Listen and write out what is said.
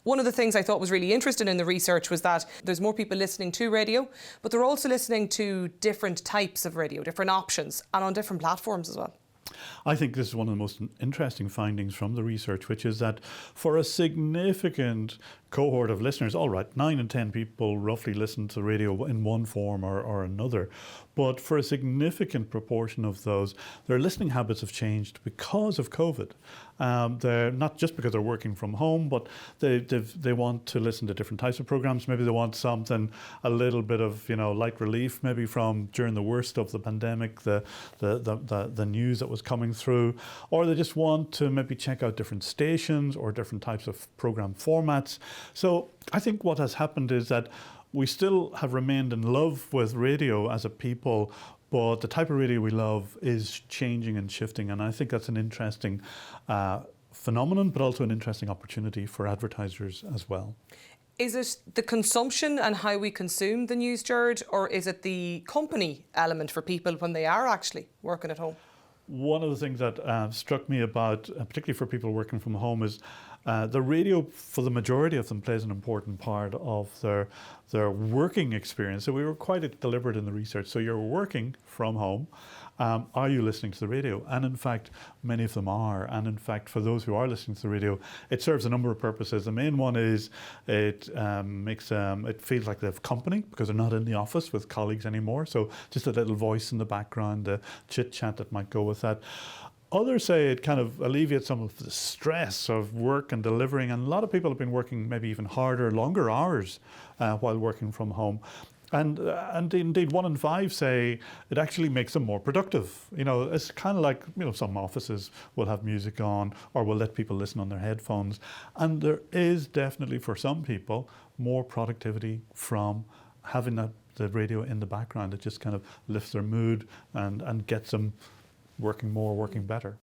One of the things I thought was really interesting in the research was that there's more people listening to radio, but they're also listening to different types of radio, different options, and on different platforms as well. I think this is one of the most interesting findings from the research, which is that for a significant cohort of listeners, all right, 9 in 10 people roughly listen to radio in one form or another, but for a significant proportion of those, their listening habits have changed because of COVID. They're not just because they're working from home, but they want to listen to different types of programs. Maybe they want something, a little bit of light relief, maybe from during the worst of the pandemic, the news that was coming through, or they just want to maybe check out different stations or different types of program formats. So I think what has happened is that we still have remained in love with radio as a people, but the type of radio we love is changing and shifting, and I think that's an interesting phenomenon, but also an interesting opportunity for advertisers as well. Is it the consumption and how we consume the news, Gerard, or is it the company element for people when they are actually working at home? One of the things that struck me about, particularly for people working from home, is the radio, for the majority of them, plays an important part of their working experience. So we were quite deliberate in the research. So you're working from home. Are you listening to the radio? And in fact, many of them are. And in fact, for those who are listening to the radio, it serves a number of purposes. The main one is it feels like they have company because they're not in the office with colleagues anymore. So just a little voice in the background, the chit chat that might go with that. Others say it kind of alleviates some of the stress of work and delivering. And a lot of people have been working maybe even harder, longer hours while working from home. And indeed, 1 in 5 say it actually makes them more productive. It's kind of like, some offices will have music on or will let people listen on their headphones. And there is definitely, for some people, more productivity from having the radio in the background. It just kind of lifts their mood and gets them working more, working better.